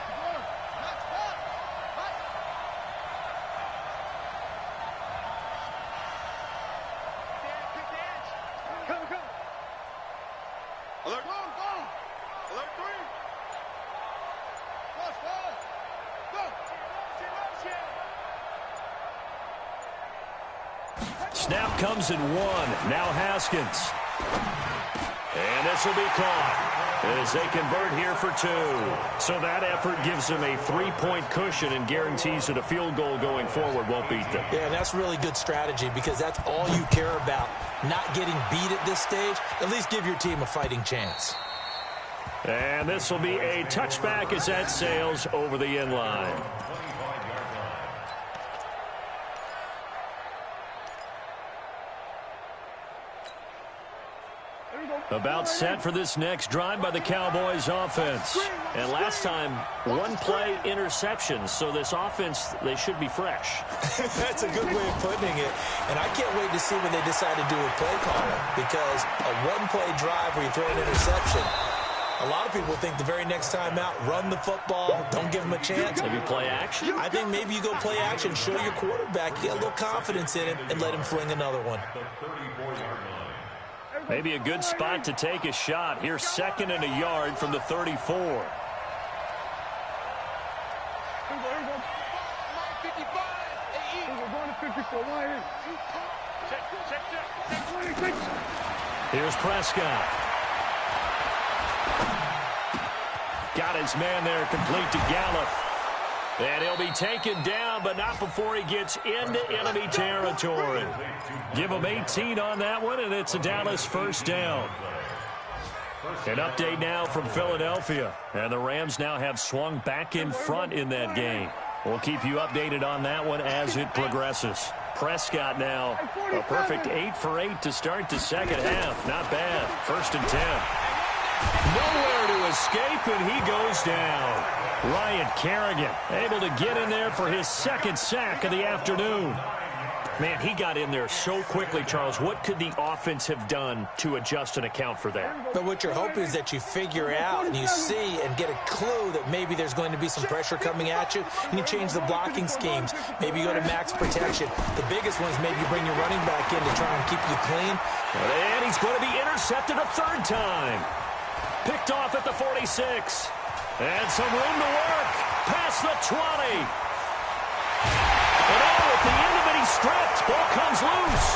Come. Alert. Go. Alert 3. Go. Snap comes in one. Now Haskins. And this will be caught as they convert here for two. So that effort gives them a 3-point cushion and guarantees that a field goal going forward won't beat them. Yeah, and that's really good strategy because that's all you care about. Not getting beat at this stage. At least give your team a fighting chance. And this will be a touchback as that sails over the end line. About set for this next drive by the Cowboys offense. And last time, one-play interception. So this offense, they should be fresh. That's a good way of putting it. And I can't wait to see what they decide to do with play calling. Because a one-play drive where you throw an interception, a lot of people think the very next time out, run the football, don't give them a chance. Maybe play action? I think maybe you go play action, show your quarterback, get a little confidence in him, and let him fling another one. Maybe a good spot to take a shot. Here's 2nd and a yard from the 34. Here we go. 55. We're going to 54. Why here? Check. Here's Prescott. Got his man there, complete to Gallup. And he'll be taken down, but not before he gets into enemy territory. Give him 18 on that one, and it's a Dallas first down. An update now from Philadelphia. And the Rams now have swung back in front in that game. We'll keep you updated on that one as it progresses. Prescott now a perfect 8 for 8 to start the second half. Not bad. 1st and 10. Nowhere to escape, and he goes down. Ryan Kerrigan able to get in there for his 2nd sack of the afternoon. Man, he got in there so quickly, Charles. What could the offense have done to adjust and account for that? But what you're hoping is that you figure out and you see and get a clue that maybe there's going to be some pressure coming at you, and you change the blocking schemes. Maybe you go to max protection. The biggest one is maybe you bring your running back in to try and keep you clean. And he's going to be intercepted a 3rd time. Picked off at the 46. And some room to work. Past the 20. And at the end of it, he's stripped. Ball comes loose.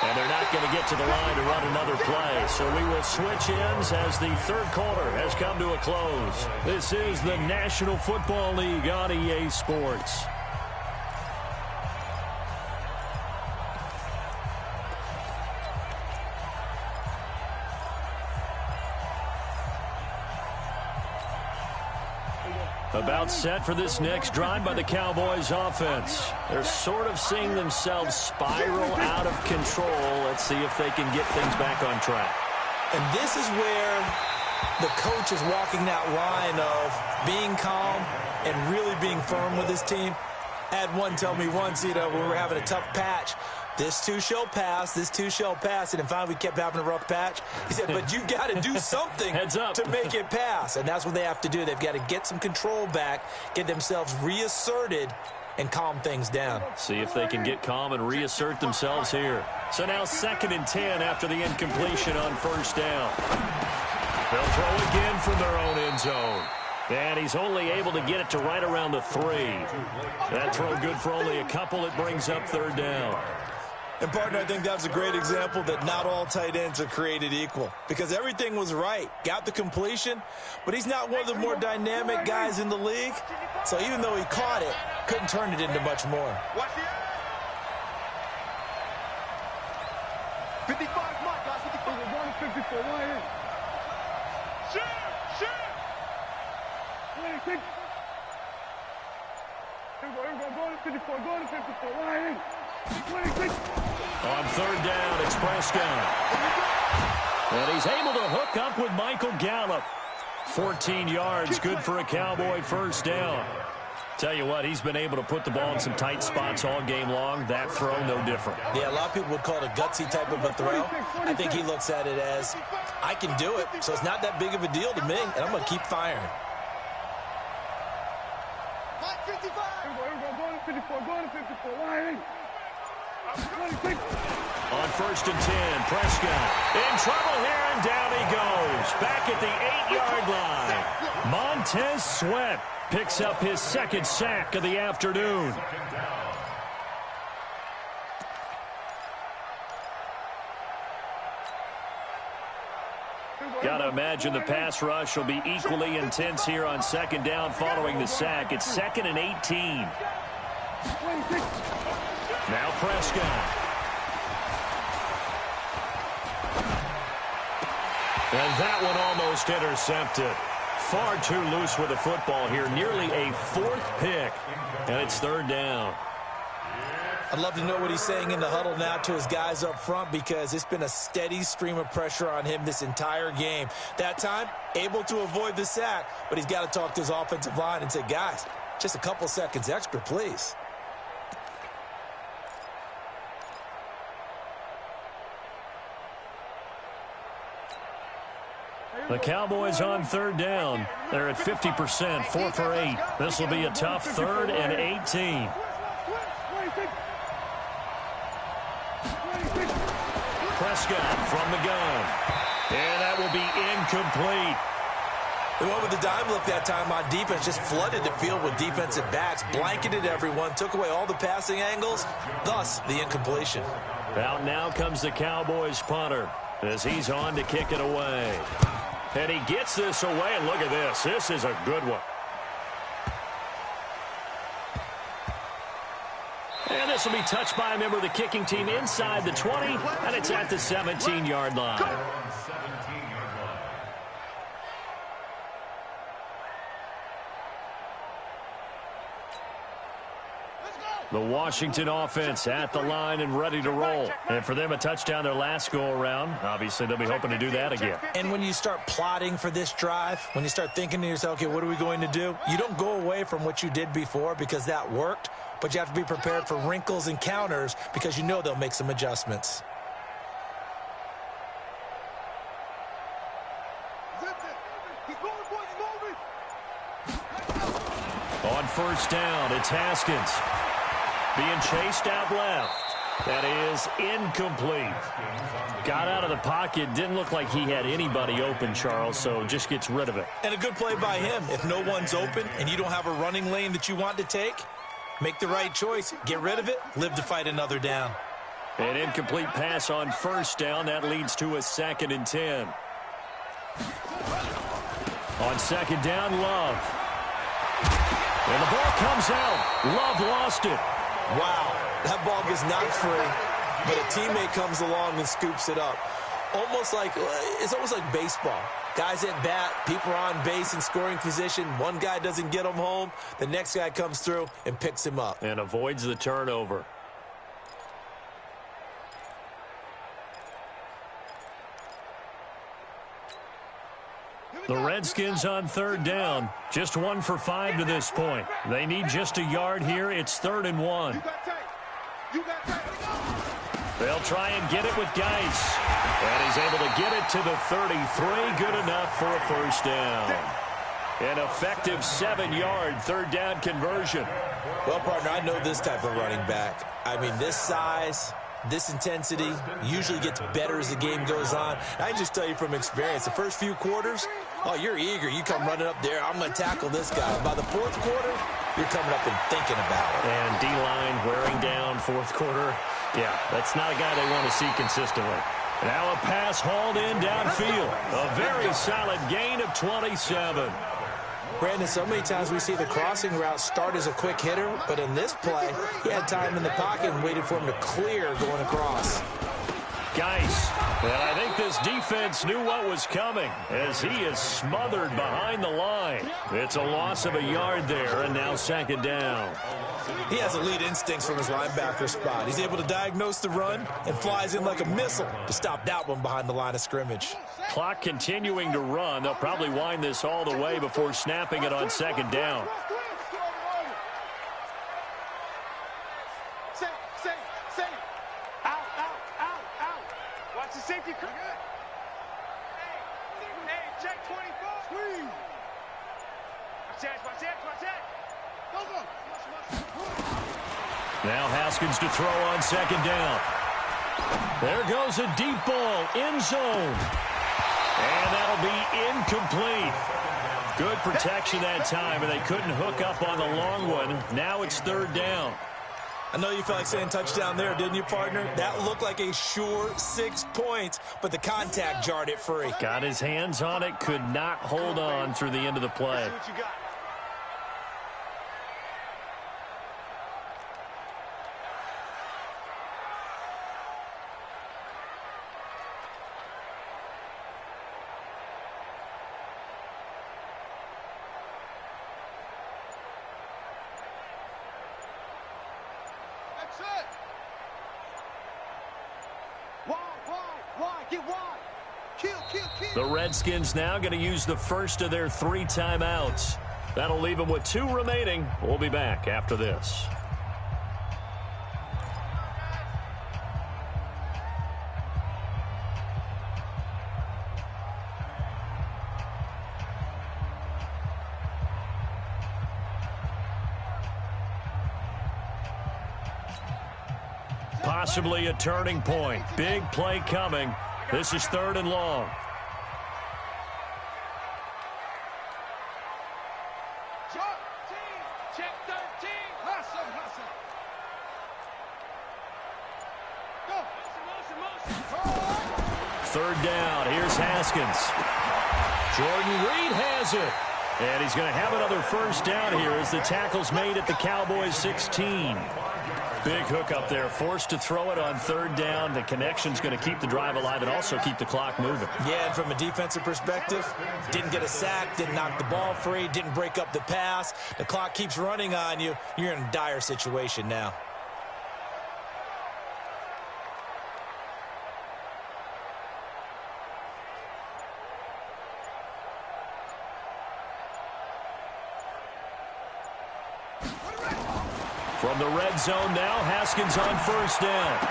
And they're not going to get to the line to run another play. So we will switch ends as the 3rd quarter has come to a close. This is the National Football League on EA Sports. About set for this next drive by the Cowboys offense. They're sort of seeing themselves spiral out of control. Let's see if they can get things back on track. And this is where the coach is walking that line of being calm and really being firm with his team. I had one tell me once, when we were having a tough patch, this too shall pass, this too shall pass. And then finally we kept having a rough patch. He said, but you've got to do something Heads up. to make it pass. And that's what they have to do. They've got to get some control back, get themselves reasserted, and calm things down. See if they can get calm and reassert themselves here. So now 2nd and 10 after the incompletion on 1st down. They'll throw again from their own end zone. And he's only able to get it to right around the 3. That throw good for only a couple. It brings up 3rd down. And, partner, I think that was a great example that not all tight ends are created equal because everything was right. Got the completion, but he's not one of the more dynamic guys in the league. So even though he caught it, couldn't turn it into much more. Watch the 55 mark, guys. 55. We're going to 54. Why here? Shoot! Here we go. Going to 54. Going to 54. Why here? On third down, it's Prescott. And he's able to hook up with Michael Gallup. 14 yards, good for a Cowboy first down. Tell you what, he's been able to put the ball in some tight spots all game long. That throw, no different. Yeah, a lot of people would call it a gutsy type of a throw. I think he looks at it as, I can do it, so it's not that big of a deal to me, and I'm going to keep firing. On first and 10, Prescott in trouble here, and down he goes. Back at the 8-yard line. Montez Sweat picks up his second sack of the afternoon. Got to imagine the pass rush will be equally intense here on second down following the sack. It's 2nd and 18. Now Prescott. And that one almost intercepted. Far too loose with the football here. Nearly a 4th pick. And it's third down. I'd love to know what he's saying in the huddle now to his guys up front, because it's been a steady stream of pressure on him this entire game. That time, able to avoid the sack, but he's got to talk to his offensive line and say, guys, just a couple seconds extra, please. The Cowboys on third down. They're at 50%, 4 for 8. This will be a tough 3rd and 18. Prescott from the gun. And that will be incomplete. They went with the dime look that time on defense, just flooded the field with defensive backs, blanketed everyone, took away all the passing angles, thus the incompletion. Out now comes the Cowboys punter as he's on to kick it away. And he gets this away, and look at this. This is a good one. And this will be touched by a member of the kicking team inside the 20, and it's at the 17-yard line. The Washington offense at the line and ready to roll. And for them, a touchdown their last go-around. Obviously, they'll be hoping to do that again. And when you start plotting for this drive, when you start thinking to yourself, okay, what are we going to do? You don't go away from what you did before because that worked, but you have to be prepared for wrinkles and counters because you know they'll make some adjustments. On first down, it's Haskins. Being chased out left. That is incomplete. Got out of the pocket. Didn't look like he had anybody open, Charles, so just gets rid of it. And a good play by him. If no one's open and you don't have a running lane that you want to take, make the right choice. Get rid of it. Live to fight another down. An incomplete pass on first down. That leads to a 2nd and 10. On second down, Love. And the ball comes out. Love lost it. Wow, that ball gets knocked free, but a teammate comes along and scoops it up. It's almost like baseball. Guys at bat, people are on base in scoring position. One guy doesn't get him home. The next guy comes through and picks him up. And avoids the turnover. The Redskins on third down. Just 1 for 5 to this point. They need just a yard here. It's 3rd and 1. They'll try and get it with Geis. And he's able to get it to the 33. Good enough for a first down. An effective 7-yard third down conversion. Well, partner, I know this type of running back. I mean, this size, this intensity usually gets better as the game goes on. I can just tell you from experience, the first few quarters, oh, you're eager. You come running up there, I'm going to tackle this guy. By the fourth quarter, you're coming up and thinking about it. And D-line wearing down fourth quarter. Yeah, that's not a guy they want to see consistently. Now a pass hauled in downfield. A very solid gain of 27. Brandon, so many times we see the crossing route start as a quick hitter, but in this play, he had time in the pocket and waited for him to clear going across. Geis. And I think this defense knew what was coming as he is smothered behind the line. It's a loss of a yard there, and now second down. He has elite instincts from his linebacker spot. He's able to diagnose the run and flies in like a missile to stop that one behind the line of scrimmage. Clock continuing to run. They'll probably wind this all the way before snapping it on second down. Safety. Hey, check 24. Squeeze. Watch that. Now Haskins to throw on second down. There goes a deep ball, end zone. And that'll be incomplete. Good protection that time, and they couldn't hook up on the long one. Now it's third down. I know you felt like saying touchdown there, didn't you, partner? That looked like a sure 6 points, but the contact jarred it free. Got his hands on it, could not hold on through the end of the play. What you got? The Redskins now going to use the first of their 3 timeouts. That'll leave them with 2 remaining. We'll be back after this. Possibly a turning point. Big play coming. This is third and long. Check 13. Hustle. Go. Third down. Here's Haskins. Jordan Reed has it. And he's going to have another first down here as the tackle's made at the Cowboys 16. Big hook up there, forced to throw it on third down. The connection's going to keep the drive alive and also keep the clock moving. Yeah, and from a defensive perspective, didn't get a sack, didn't knock the ball free, didn't break up the pass. The clock keeps running on you. You're in a dire situation now. From the red zone now, Haskins on first down.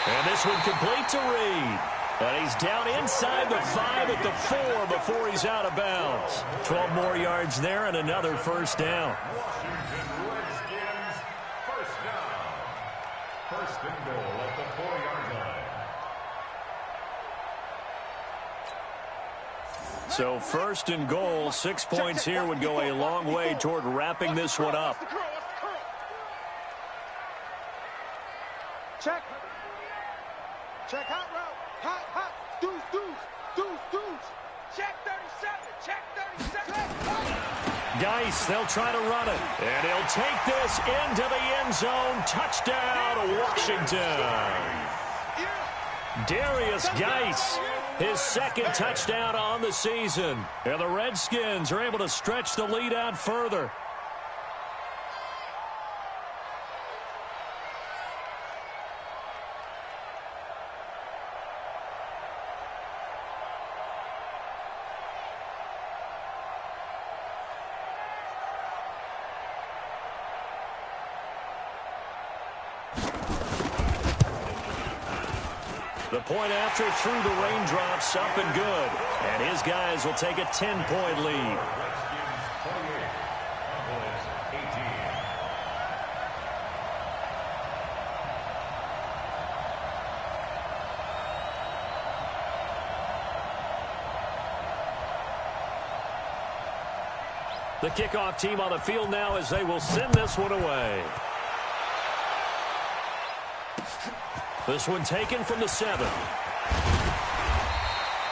And this one complete to Reed. And he's down inside the 5 at the 4 before he's out of bounds. 12 more yards there and another first down. Redskins, first down. First and goal at the 4-yard line. So first and goal, 6 points here would go a long way toward wrapping this one up. Check hot route. Hot. Deuce. Check 37. Geis, they'll try to run it. And he'll take this into the end zone. Touchdown, Washington. Darius Geis, his second touchdown on the season. And the Redskins are able to stretch the lead out further. The point after through the raindrops, up and good. And his guys will take a 10-point lead. Redskins 28, Cowboys 18. The kickoff team on the field now as they will send this one away. This one taken from the 7.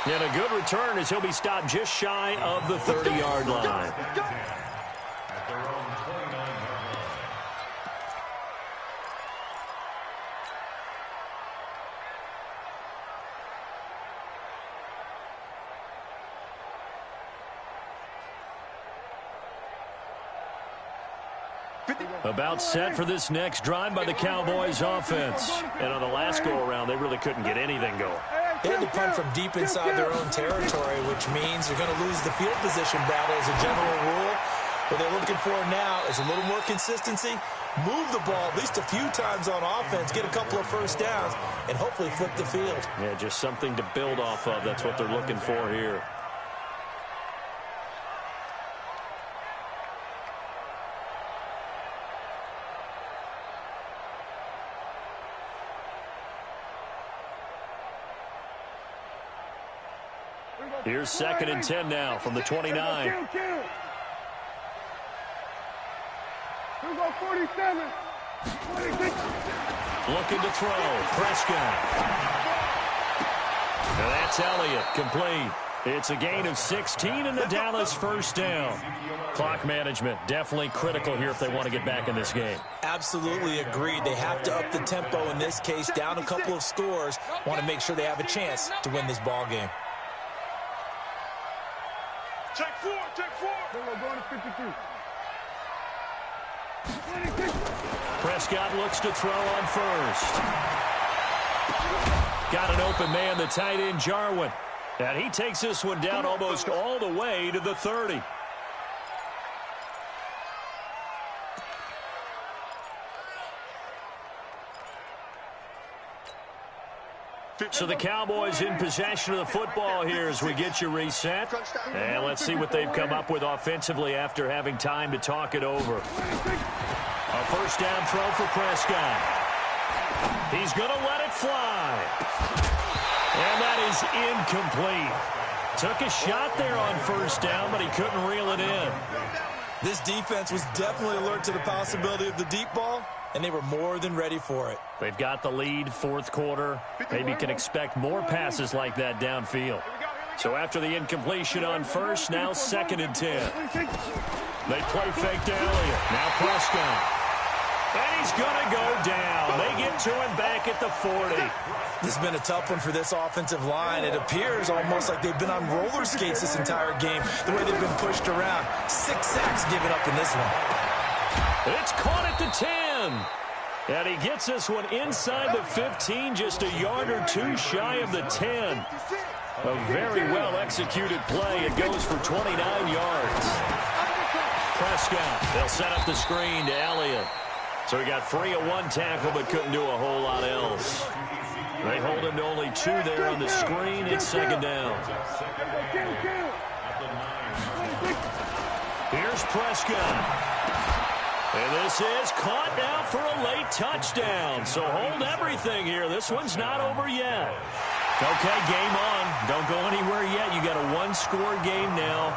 And a good return as he'll be stopped just shy of the 30-yard line. At their own 29-yard line. About set for this next drive by the Cowboys offense. And on the last go-around, they really couldn't get anything going. They had to punt from deep inside their own territory, which means they're going to lose the field position battle as a general rule. What they're looking for now is a little more consistency, move the ball at least a few times on offense, get a couple of first downs, and hopefully flip the field. Yeah, just something to build off of. That's what they're looking for here. Here's 2nd and 10 now from the 29. Here we go, 47. 26. Looking to throw. Prescott. And that's Elliott, complete. It's a gain of 16 and the Dallas first down. Clock management definitely critical here if they want to get back in this game. Absolutely agreed. They have to up the tempo in this case, down a couple of scores. Want to make sure they have a chance to win this ball game. Check 4, check 4. We're going to 53. 26. Prescott looks to throw on first. Got an open man, the tight end, Jarwin. And he takes this one down almost all the way to the 30. So the Cowboys in possession of the football here as we get you reset. And let's see what they've come up with offensively after having time to talk it over. A first down throw for Prescott. He's going to let it fly. And that is incomplete. Took a shot there on first down, but he couldn't reel it in. This defense was definitely alert to the possibility of the deep ball, and they were more than ready for it. They've got the lead, fourth quarter. Maybe can expect more passes like that downfield. So after the incompletion on first, now 2nd and 10. They play fake to Elliott. Now Prescott. And he's going to go down. They get to him back at the 40. This has been a tough one for this offensive line. It appears almost like they've been on roller skates this entire game, the way they've been pushed around. 6 sacks given up in this one. It's caught at the 10. And he gets this one inside the 15, just a yard or two shy of the 10. A very well-executed play. It goes for 29 yards. Prescott, they'll set up the screen to Elliott. So he got free of one tackle but couldn't do a whole lot else. They hold him to only 2 there on the screen. It's 2nd down. Here's Prescott. And this is caught now for a late touchdown. So hold everything here. This one's not over yet. Okay, game on. Don't go anywhere yet. You got a one-score game now.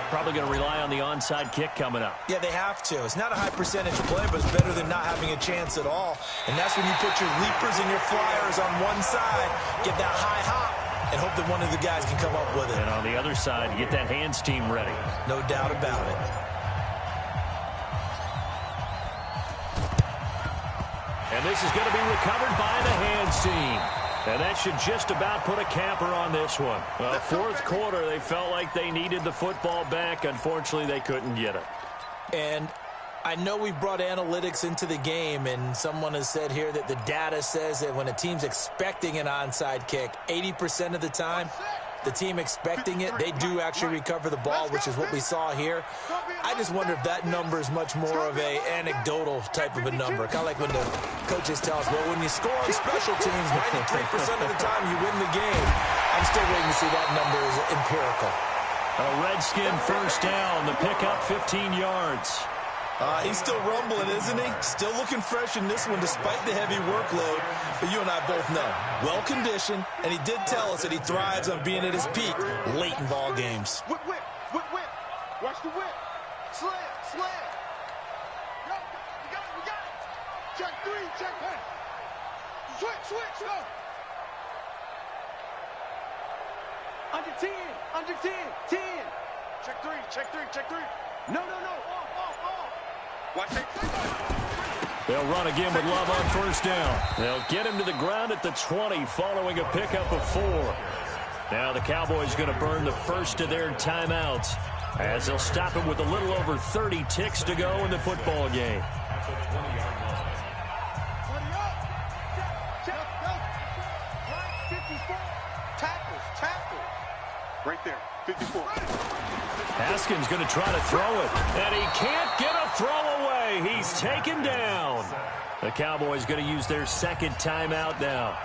Probably going to rely on the onside kick coming up. Yeah, they have to. It's not a high percentage play, but it's better than not having a chance at all. And that's when you put your leapers and your flyers on one side, get that high hop, and hope that one of the guys can come up with it. And on the other side, you get that hands team ready. No doubt about it. And this is going to be recovered by the hands team. And that should just about put a capper on this one. Well, fourth quarter, they felt like they needed the football back. Unfortunately, they couldn't get it. And I know we brought analytics into the game, and someone has said here that the data says that when a team's expecting an onside kick, 80% of the time, the team expecting it, they do actually recover the ball, which is what we saw here. I just wonder if that number is much more of a anecdotal type of a number. Kind of like when the coaches tell us, well, when you score on special teams, 93% of the time you win the game. I'm still waiting to see that number is empirical. A Redskin first down. The pickup, 15 yards. He's still rumbling, isn't he? Still looking fresh in this one despite the heavy workload. But you and I both know, well-conditioned, and he did tell us that he thrives on being at his peak late in ball games. Whip, whip, whip, whip. Watch the whip. Slam, slam. Yo, you got it, we got it. Check 3, check 10. Switch, go. Under 10, under 10, 10. Check 3, check 3, check 3. No. Off. Watch it. They'll run again with Love on first down. They'll get him to the ground at the 20 following a pickup of 4. Now the Cowboys going to burn the first of their timeouts. As they'll stop it with a little over 30 ticks to go in the football game. Right there, 54. Haskins going to try to throw it, and he can't get a throw away. He's taken down. The Cowboys going to use their second timeout now,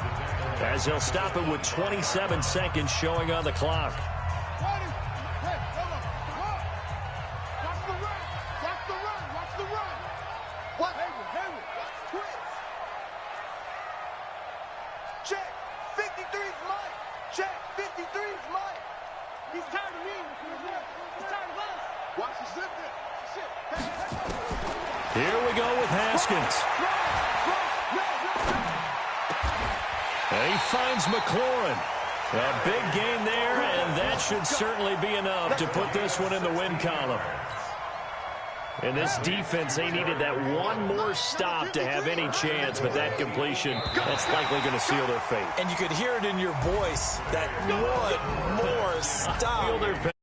as they'll stop it with 27 seconds showing on the clock. Check, 53's Mike. Check, 53's Mike. He's tired of me. He's tired of us. Watch the zip there. Here we go with Haskins. And he finds McLaurin. A big gain there, and that should certainly be enough to put this one in the win column. In this defense, they needed that one more stop to have any chance, but that completion, that's likely going to seal their fate. And you could hear it in your voice, that one more stop.